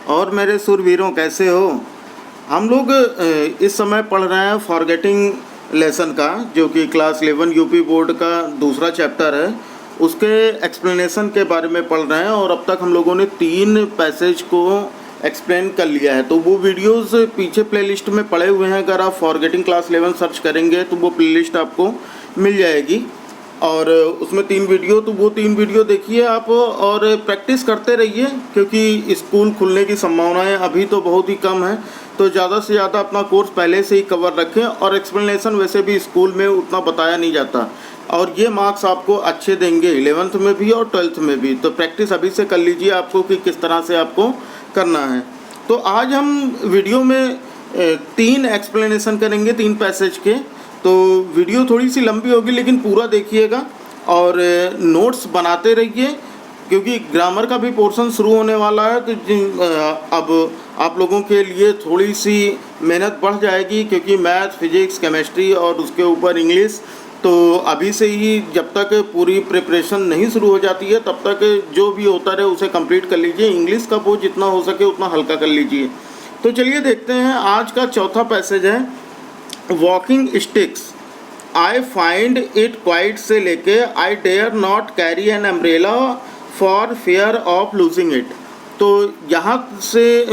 और मेरे सुरवीरों कैसे हो। हम लोग इस समय पढ़ रहे हैं फॉरगेटिंग लेसन का, जो कि क्लास 11 यूपी बोर्ड का दूसरा चैप्टर है। उसके एक्सप्लेनेशन के बारे में पढ़ रहे हैं और अब तक हम लोगों ने 3 पैसेज को एक्सप्लेन कर लिया है। तो वो वीडियोस पीछे प्लेलिस्ट में पड़े हुए हैं। अगर आप फॉरगेटिंग क्लास 11 सर्च करेंगे तो वो प्लेलिस्ट आपको मिल जाएगी और उसमें 3 वीडियो, तो वो 3 वीडियो देखिए आप और प्रैक्टिस करते रहिए, क्योंकि स्कूल खुलने की संभावनाएं अभी तो बहुत ही कम है। तो ज़्यादा से ज़्यादा अपना कोर्स पहले से ही कवर रखें और एक्सप्लेनेशन वैसे भी स्कूल में उतना बताया नहीं जाता और ये मार्क्स आपको अच्छे देंगे 11th में भी और 12th में भी। तो प्रैक्टिस अभी से कर लीजिए आपको कि किस तरह से आपको करना है। तो आज हम वीडियो में 3 एक्सप्लेनेशन करेंगे 3 पैसेज के। तो वीडियो थोड़ी सी लंबी होगी लेकिन पूरा देखिएगा और नोट्स बनाते रहिए, क्योंकि ग्रामर का भी पोर्शन शुरू होने वाला है। तो अब आप लोगों के लिए थोड़ी सी मेहनत बढ़ जाएगी, क्योंकि मैथ, फिजिक्स, केमिस्ट्री और उसके ऊपर इंग्लिश। तो अभी से ही जब तक पूरी प्रिपरेशन नहीं शुरू हो जाती है तब तक जो भी होता रहे उसे कंप्लीट कर लीजिए। इंग्लिश का बोझ जितना हो सके उतना हल्का कर लीजिए। तो चलिए देखते हैं। आज का चौथा पैसेज है walking sticks. I find it quite से लेके I dare not carry an umbrella for fear of losing it. तो यहाँ से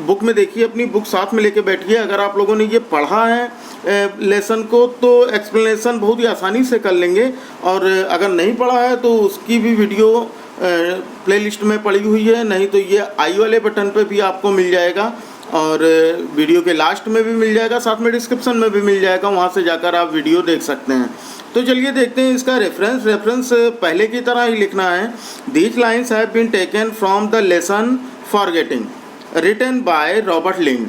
बुक में देखिए, अपनी बुक साथ में लेके बैठिए। अगर आप लोगों ने ये पढ़ा है लेसन को तो एक्सप्लेनेशन बहुत ही आसानी से कर लेंगे, और अगर नहीं पढ़ा है तो उसकी भी वीडियो प्लेलिस्ट में पड़ी हुई है, नहीं तो ये आई वाले बटन पे भी आपको मिल जाएगा और वीडियो के लास्ट में भी मिल जाएगा, साथ में डिस्क्रिप्शन में भी मिल जाएगा। वहाँ से जाकर आप वीडियो देख सकते हैं। तो चलिए देखते हैं इसका रेफरेंस पहले की तरह ही लिखना है। These lines have been taken from the lesson forgetting written by Robert Lynd.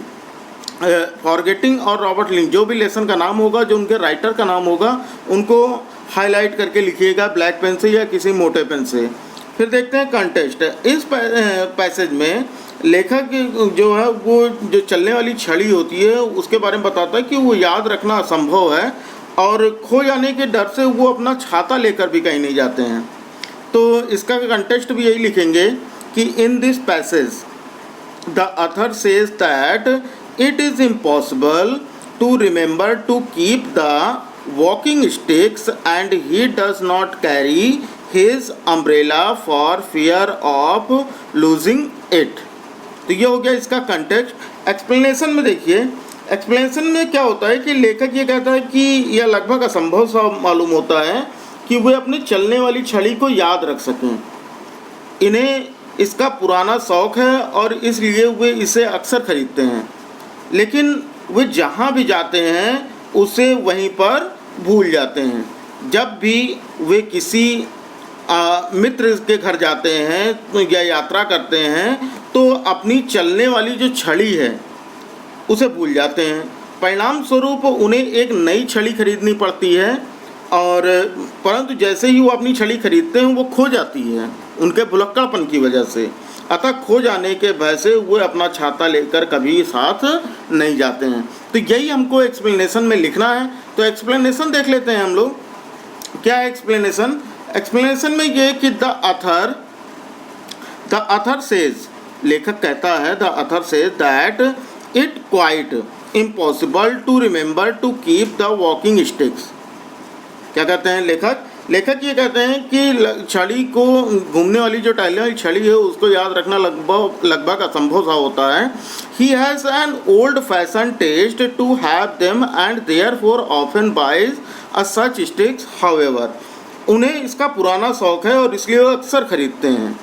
Forgetting और रॉबर्ट लिंग, जो भी लेसन का नाम होगा, जो उनके राइटर का नाम होगा, उनको हाईलाइट करके लिखिएगा ब्लैक पेन से या किसी मोटे पेन से। फिर देखते हैं कंटेस्ट। इस पैसेज में लेखक जो है वो जो चलने वाली छड़ी होती है उसके बारे में बताता है कि वो याद रखना असंभव है और खो जाने के डर से वो अपना छाता लेकर भी कहीं नहीं जाते हैं। तो इसका कंटेक्स्ट भी यही लिखेंगे कि in this passage the author says that it is impossible to remember to keep the walking sticks and he does not carry his umbrella for fear of losing it. तो ये हो गया इसका कंटेक्स्ट। एक्सप्लेनेशन में देखिए, explanation में क्या होता है कि लेखक ये कहता है कि यह लगभग असंभव सा मालूम होता है कि वे अपने चलने वाली छड़ी को याद रख सकें। इन्हें इसका पुराना शौक़ है और इसलिए वे इसे अक्सर खरीदते हैं, लेकिन वे जहाँ भी जाते हैं उसे वहीं पर भूल जाते हैं। जब भी वे किसी मित्र के घर जाते हैं या यात्रा करते हैं तो अपनी चलने वाली जो छड़ी है उसे भूल जाते हैं। परिणाम स्वरूप उन्हें एक नई छड़ी खरीदनी पड़ती है, और परंतु जैसे ही वो अपनी छड़ी खरीदते हैं वो खो जाती है उनके भुलक्कड़पन की वजह से। अतः खो जाने के भय से वो अपना छाता लेकर कभी साथ नहीं जाते हैं। तो यही हमको एक्सप्लेनेशन में लिखना है। तो एक्सप्लेनेशन देख लेते हैं हम लोग। क्या है एक्सप्लेनेशन? एक्सप्लेनेशन में ये कि द ऑथर सेज, लेखक कहता है, the author says that it quite impossible to remember to keep the walking sticks. क्या कहते हैं लेखक ये कहते हैं कि छड़ी को, घूमने वाली जो टहलने वाली छड़ी है उसको याद रखना लगभग असंभव सा होता है। He has an old fashion taste to have them and therefore often buys a such sticks however. उन्हें इसका पुराना शौक़ है और इसलिए वो अक्सर खरीदते हैं।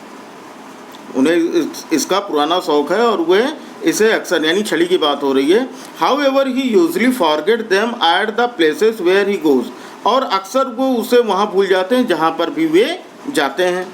उन्हें इसका पुराना शौक़ है और वे इसे अक्सर, यानी छड़ी की बात हो रही है। However he usually forget them at the places where he goes, और अक्सर वो उसे वहाँ भूल जाते हैं जहाँ पर भी वे जाते हैं।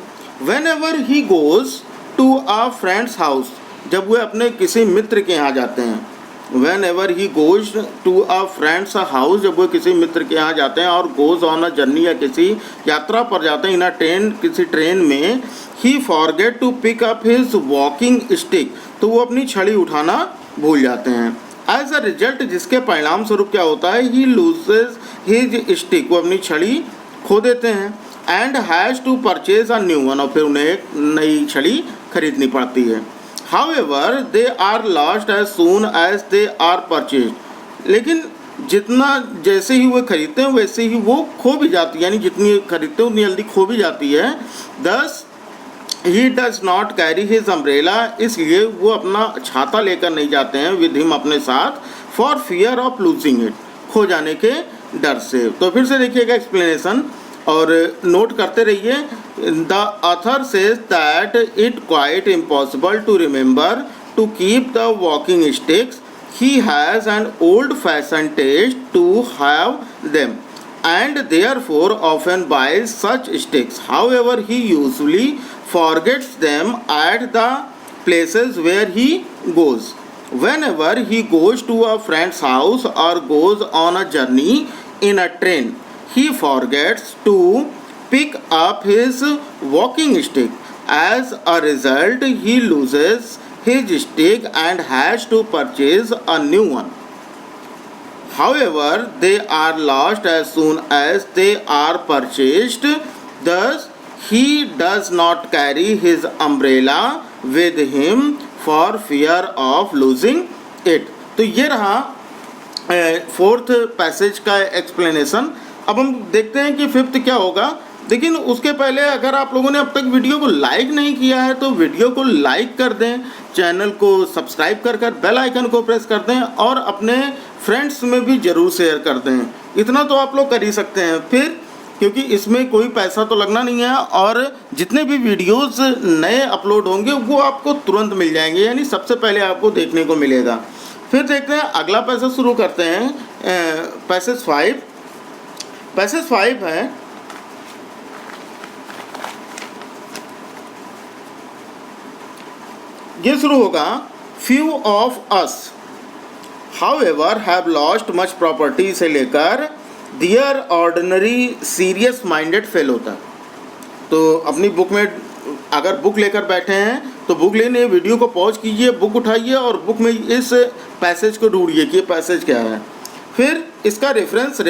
Whenever he goes to a friend's house, जब वे अपने किसी मित्र के यहाँ जाते हैं। Whenever he goes to a friend's house, जब वो किसी मित्र के यहाँ जाते हैं, और गोज़ ऑन अ जर्नी, या किसी यात्रा पर जाते हैं, इन अ ट्रेन, किसी ट्रेन में, he forget to pick up his walking stick, तो वो अपनी छड़ी उठाना भूल जाते हैं। एज अ रिजल्ट, जिसके परिणाम स्वरूप क्या होता है, ही लूजेज हिज स्टिक, वो अपनी छड़ी खो देते हैं। And has to purchase a new one, और फिर उन्हें एक नई छड़ी खरीदनी पड़ती है। However, they are lost as soon as they are purchased. लेकिन जितना जैसे ही वो खरीदते हैं वैसे ही वो खो भी जाती है, यानी जितनी खरीदते हैं उतनी जल्दी खो भी जाती है। Thus he does not carry his umbrella, इसलिए वो अपना छाता लेकर नहीं जाते हैं with him अपने साथ, for fear of losing it, खो जाने के डर से। तो फिर से देखिएगा एक्सप्लेनेशन और नोट करते रहिए। The author says that it quite impossible to remember to keep the walking sticks, he has an old fashion taste to have them and therefore often buys such sticks. However, he usually forgets them at the places where he goes. Whenever he goes to a friend's house or goes on a journey in a train, he forgets to pick up his walking stick. As a result, he loses his stick and has to purchase a new one. However, they are lost as soon as they are purchased. Thus, he does not carry his umbrella with him for fear of losing it. तो ये रहा fourth passage का explanation. अब हम देखते हैं कि fifth क्या होगा। लेकिन उसके पहले अगर आप लोगों ने अब तक वीडियो को लाइक नहीं किया है तो वीडियो को लाइक कर दें, चैनल को सब्सक्राइब कर बेल आइकन को प्रेस कर दें और अपने फ्रेंड्स में भी ज़रूर शेयर कर दें। इतना तो आप लोग कर ही सकते हैं फिर, क्योंकि इसमें कोई पैसा तो लगना नहीं है और जितने भी वीडियोस नए अपलोड होंगे वो आपको तुरंत मिल जाएंगे, यानी सबसे पहले आपको देखने को मिलेगा। फिर देखते हैं अगला पैसेज शुरू करते हैं। पैसेज 5 है ये शुरू होगा। Few of us however have lost much property से लेकर दियर ऑर्डिनरी सीरियस माइंडेड फेल होता है। तो अपनी बुक में अगर बुक लेकर बैठे हैं तो बुक लेने वीडियो को पॉज कीजिए, बुक उठाइए और बुक में इस पैसेज को ढूंढिए कि ये पैसेज क्या है। फिर इसका रेफरेंस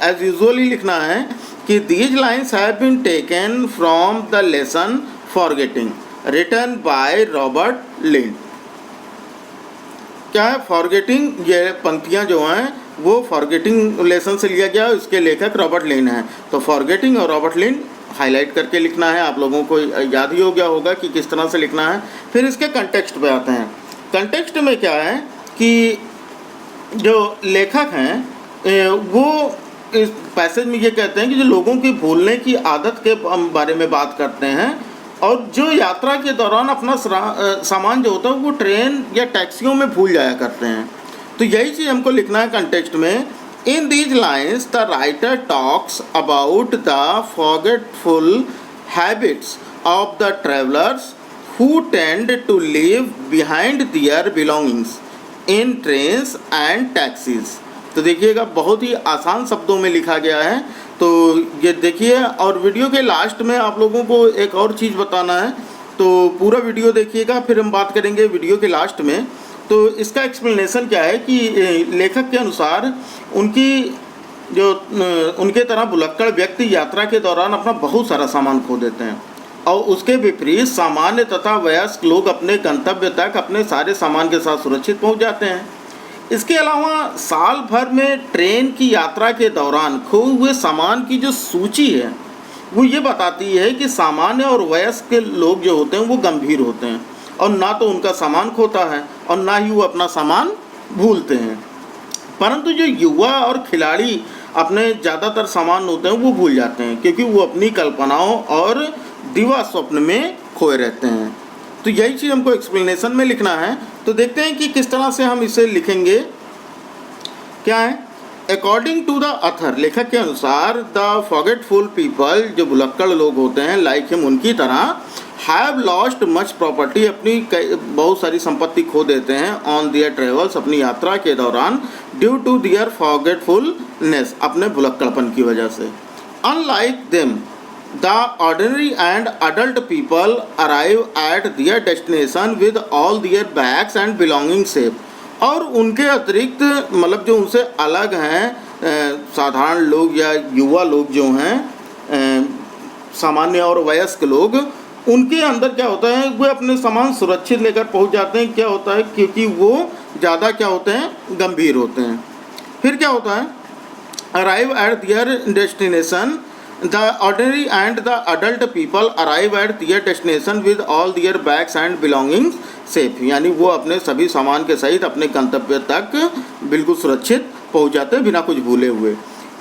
एज यूजुअली लिखना है कि these lines have been taken from the lesson forgetting written by Robert Lynd. क्या है फॉरगेटिंग, ये पंक्तियाँ जो हैं वो फॉरगेटिंग लेसन से लिया गया, इसके लेखक रॉबर्ट लिंड हैं। तो फॉरगेटिंग और रॉबर्ट लिंड हाईलाइट करके लिखना है, आप लोगों को याद ही हो गया होगा कि किस तरह से लिखना है। फिर इसके कंटेक्स्ट पे आते हैं। कंटेक्स्ट में क्या है कि जो लेखक हैं वो इस पैसेज में ये कहते हैं कि जो लोगों की भूलने की आदत के बारे में बात करते हैं और जो यात्रा के दौरान अपना सामान जो होता है वो ट्रेन या टैक्सियों में भूल जाया करते हैं। तो यही चीज़ हमको लिखना है कंटेक्स्ट में। In these lines the writer talks about the forgetful habits of the travellers who tend to leave behind their belongings in trains and taxis. तो देखिएगा बहुत ही आसान शब्दों में लिखा गया है। तो ये देखिए और वीडियो के लास्ट में आप लोगों को एक और चीज़ बताना है, तो पूरा वीडियो देखिएगा, फिर हम बात करेंगे वीडियो के लास्ट में। तो इसका एक्सप्लेनेशन क्या है कि लेखक के अनुसार उनके तरह भुलक्कड़ व्यक्ति यात्रा के दौरान अपना बहुत सारा सामान खो देते हैं और उसके विपरीत सामान्य तथा वयस्क लोग अपने गंतव्य तक अपने सारे सामान के साथ सुरक्षित पहुंच जाते हैं। इसके अलावा साल भर में ट्रेन की यात्रा के दौरान खोए हुए सामान की जो सूची है वो ये बताती है कि सामान्य और वयस्क लोग जो होते हैं वो गंभीर होते हैं और ना तो उनका सामान खोता है और ना ही वो अपना सामान भूलते हैं। परंतु जो युवा और खिलाड़ी अपने ज़्यादातर सामान होते हैं वो भूल जाते हैं क्योंकि वो अपनी कल्पनाओं और दिवा स्वप्न में खोए रहते हैं। तो यही चीज़ हमको एक्सप्लेनेशन में लिखना है। तो देखते हैं कि किस तरह से हम इसे लिखेंगे। क्या है, अकॉर्डिंग टू द ऑथर, लेखक के अनुसार द फॉरगेटफुल पीपल, जो भुलक्कड़ लोग होते हैं लाइक हिम उनकी तरह, हैव लॉस्ट मच प्रॉपर्टी, अपनी बहुत सारी संपत्ति खो देते हैं ऑन दियर ट्रेवल्स, अपनी यात्रा के दौरान, ड्यू टू दियर फॉरगेटफुलनेस, अपने भुलक्कड़पन की वजह से। Unlike them the ordinary and adult people arrive at their destination with all their bags and belongings safe। और उनके अतिरिक्त मतलब जो उनसे अलग हैं साधारण लोग या युवा लोग जो हैं सामान्य और वयस्क लोग, उनके अंदर क्या होता है, वो अपने सामान सुरक्षित लेकर पहुंच जाते हैं। क्या होता है, क्योंकि वो ज़्यादा क्या होते हैं, गंभीर होते हैं। फिर क्या होता है, arrive at their destination, the ordinary and the adult people arrive at their destination with all their bags and belongings safe, यानी वो अपने सभी सामान के सहित अपने गंतव्य तक बिल्कुल सुरक्षित पहुंच जाते हैं बिना कुछ भूले हुए।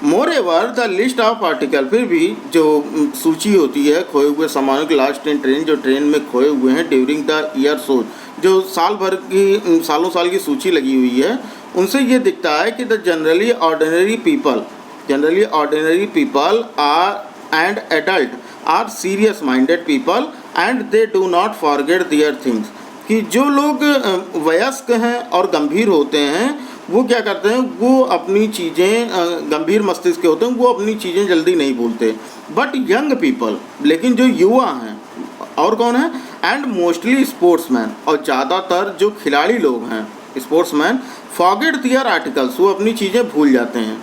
Moreover the list of article, फिर भी जो सूची होती है खोए हुए सामानों की, लास्ट इन ट्रेन, जो ट्रेन में खोए हुए हैं ड्यूरिंग द ईयर सोज, जो साल भर की सालों साल की सूची लगी हुई है, उनसे ये दिखता है कि the generally ordinary people are and adult are serious minded people and they do not forget their things, कि जो लोग वयस्क हैं और गंभीर होते हैं वो क्या करते हैं, वो अपनी चीज़ें, गंभीर मस्तिष्क के होते हैं, वो अपनी चीज़ें जल्दी नहीं भूलते। बट यंग पीपल, लेकिन जो युवा हैं, और कौन है, एंड मोस्टली स्पोर्ट्समैन, और ज़्यादातर जो खिलाड़ी लोग हैं स्पोर्ट्समैन, फॉरगेट दियर आर्टिकल्स, वो अपनी चीज़ें भूल जाते हैं।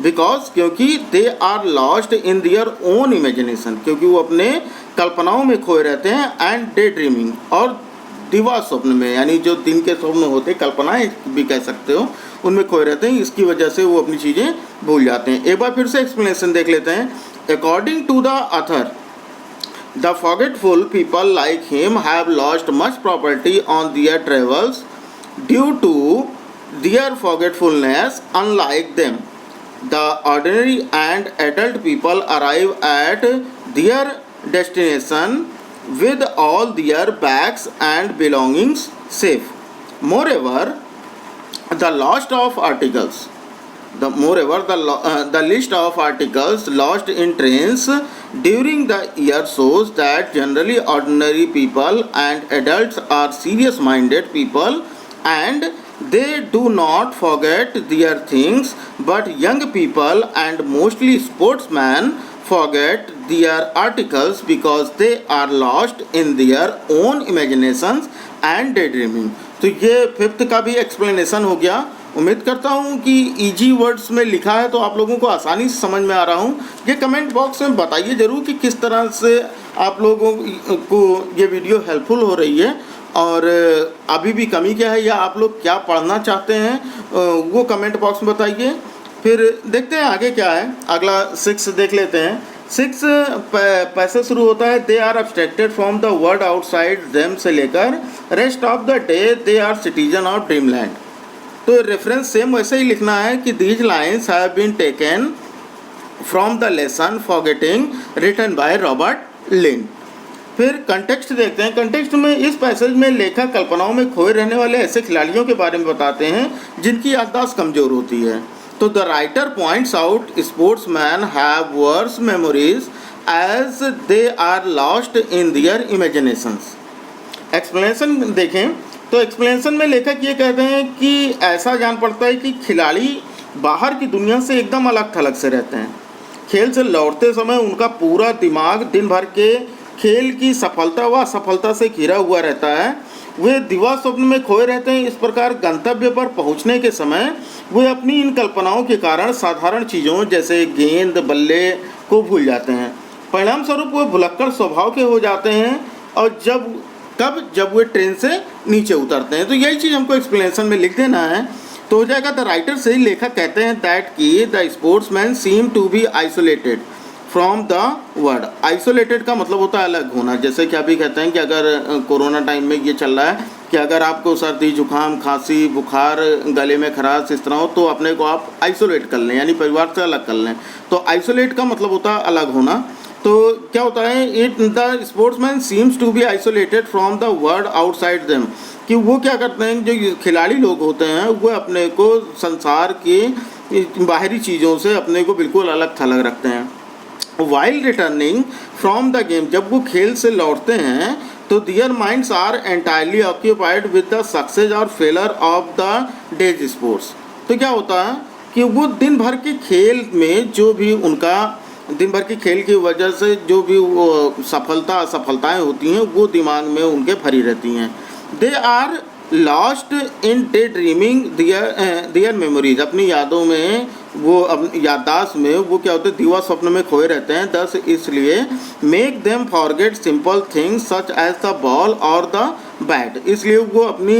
बिकॉज, क्योंकि they are lost in their own imagination, क्योंकि वो अपने कल्पनाओं में खोए रहते हैं, एंड डे ड्रीमिंग, और दिवा स्वप्न में, यानी जो दिन के स्वप्न होते हैं, कल्पनाएं भी कह सकते हो, उनमें खोए रहते हैं। इसकी वजह से वो अपनी चीज़ें भूल जाते हैं। एक बार फिर से एक्सप्लेनेशन देख लेते हैं। According to the author, the forgetful people like him have lost much property on their travels due to their forgetfulness unlike them. The ordinary and adult people arrive at their destination with all their bags and belongings safe. Moreover, the list of articles, the list of articles lost in trains during the year shows that generally ordinary people and adults are serious-minded people and they do not forget their things, but young people and mostly sportsmen forget their articles because they are lost in their own imaginations and daydreaming। तो ये fifth का भी explanation हो गया। उम्मीद करता हूँ कि इजी वर्ड्स में लिखा है तो आप लोगों को आसानी से समझ में आ रहा हूँ। ये कमेंट बॉक्स में बताइए ज़रूर कि किस तरह से आप लोगों को ये वीडियो हेल्पफुल हो रही है, और अभी भी कमी क्या है या आप लोग क्या पढ़ना चाहते हैं वो कमेंट बॉक्स में बताइए। फिर देखते हैं आगे क्या है। अगला 6 देख लेते हैं। 6 पैसे शुरू होता है, they are abstracted from the world outside them से लेकर rest of the day they are citizen of dreamland. तो रेफरेंस सेम वैसे ही लिखना है कि these lines have been taken from the lesson forgetting written by Robert Lynd. फिर context देखते हैं। कंटेक्स्ट में इस पैसेज में लेखक कल्पनाओं में खोए रहने वाले ऐसे खिलाड़ियों के बारे में बताते हैं जिनकी याददाश्त कमज़ोर होती है। तो the writer points out sportsman have worse memories as they are lost in their imaginations. Explanation देखें तो एक्सप्लेनेशन में लेखक ये कहते हैं कि ऐसा जान पड़ता है कि खिलाड़ी बाहर की दुनिया से एकदम अलग थलग से रहते हैं। खेल से लौटते समय उनका पूरा दिमाग दिन भर के खेल की सफलता व असफलता से घिरा हुआ रहता है। वे दिवा स्वप्न में खोए रहते हैं। इस प्रकार गंतव्य पर पहुंचने के समय वे अपनी इन कल्पनाओं के कारण साधारण चीज़ों जैसे गेंद बल्ले को भूल जाते हैं। परिणाम स्वरूप वे भुलक्कड़ स्वभाव के हो जाते हैं और जब वे ट्रेन से नीचे उतरते हैं। तो यही चीज़ हमको एक्सप्लेनेशन में लिख देना है तो हो जाएगा। द राइटर से ही लेखक कहते हैं दैट कि the sportsman seem to be isolated from the world. Isolated का मतलब होता है अलग होना। जैसे कि अभी कहते हैं कि अगर कोरोना टाइम में ये चल रहा है कि अगर आपको सर्दी जुकाम खांसी बुखार गले में खराश इस तरह हो तो अपने को आप आइसोलेट कर लें, यानी परिवार से अलग कर लें। तो आइसोलेट का मतलब होता है अलग होना। तो क्या होता है, it the sportsman seems to be isolated from the world outside them, कि वो क्या करते हैं, जो खिलाड़ी लोग होते हैं वो अपने को संसार की बाहरी चीज़ों से अपने को बिल्कुल अलग थलग रखते हैं। While returning from the game, जब वो खेल से लौटते हैं तो their minds are entirely occupied with the success और failure of the day's sports. तो क्या होता है कि वो दिन भर के खेल में जो भी उनका दिन भर की खेल की वजह से जो भी वो असफलताएँ होती हैं वो दिमाग में उनके भरी रहती हैं। They are lost in day dreaming their memories, अपनी यादों में वो अब याददाश्त में वो क्या होते हैं, दीवा स्वप्न में खोए रहते हैं। दस इसलिए make them forget simple things such as the ball और द बैट, इसलिए वो अपनी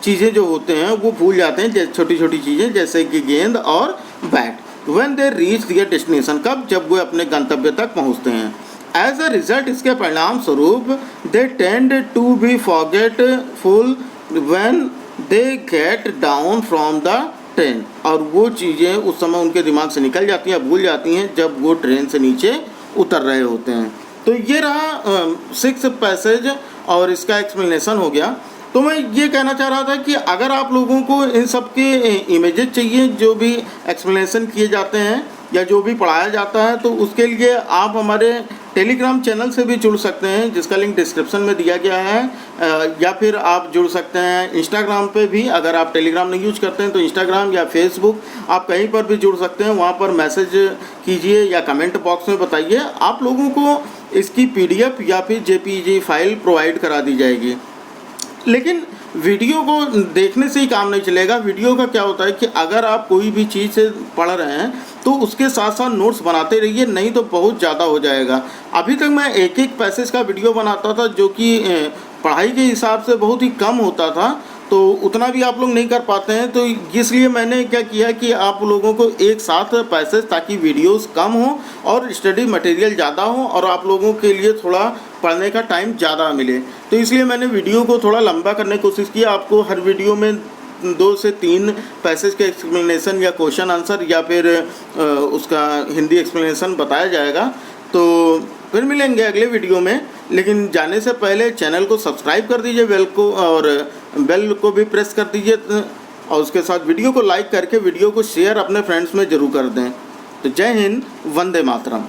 चीज़ें जो होते हैं वो भूल जाते हैं, छोटी छोटी चीज़ें जैसे कि गेंद और bat. When they reach their destination, कब, जब वो अपने गंतव्य तक पहुंचते हैं। एज अ रिजल्ट, इसके परिणाम स्वरूप they tend to be forgetful when they get down from the train, और वो चीज़ें उस समय उनके दिमाग से निकल जाती हैं, भूल जाती हैं जब वो ट्रेन से नीचे उतर रहे होते हैं। तो ये रहा 6th पैसेज और इसका एक्सप्लेनेशन हो गया। तो मैं ये कहना चाह रहा था कि अगर आप लोगों को इन सब के इमेजेस चाहिए जो भी एक्सप्लेनेशन किए जाते हैं या जो भी पढ़ाया जाता है, तो उसके लिए आप हमारे टेलीग्राम चैनल से भी जुड़ सकते हैं जिसका लिंक डिस्क्रिप्शन में दिया गया है, या फिर आप जुड़ सकते हैं इंस्टाग्राम पे भी। अगर आप टेलीग्राम नहीं यूज करते हैं तो इंस्टाग्राम या फेसबुक आप कहीं पर भी जुड़ सकते हैं, वहाँ पर मैसेज कीजिए या कमेंट बॉक्स में बताइए। आप लोगों को इसकी PDF या फिर JPG फाइल प्रोवाइड करा दी जाएगी। लेकिन वीडियो को देखने से ही काम नहीं चलेगा। वीडियो का क्या होता है कि अगर आप कोई भी चीज़ से पढ़ रहे हैं तो उसके साथ साथ नोट्स बनाते रहिए, नहीं तो बहुत ज़्यादा हो जाएगा। अभी तक मैं एक एक पैसेज का वीडियो बनाता था जो कि पढ़ाई के हिसाब से बहुत ही कम होता था, तो उतना भी आप लोग नहीं कर पाते हैं। तो इसलिए मैंने क्या किया कि आप लोगों को एक साथ पैसेज, ताकि वीडियोस कम हो और स्टडी मटेरियल ज़्यादा हो और आप लोगों के लिए थोड़ा पढ़ने का टाइम ज़्यादा मिले, तो इसलिए मैंने वीडियो को थोड़ा लंबा करने की कोशिश की। आपको हर वीडियो में 2 से 3 पैसेज के एक्सप्लेनेशन या क्वेश्चन आंसर या फिर उसका हिंदी एक्सप्लेनेशन बताया जाएगा। तो फिर मिलेंगे अगले वीडियो में, लेकिन जाने से पहले चैनल को सब्सक्राइब कर दीजिए, बेल को भी प्रेस कर दीजिए, और उसके साथ वीडियो को लाइक करके वीडियो को शेयर अपने फ्रेंड्स में ज़रूर कर दें। तो जय हिंद, वंदे मातरम।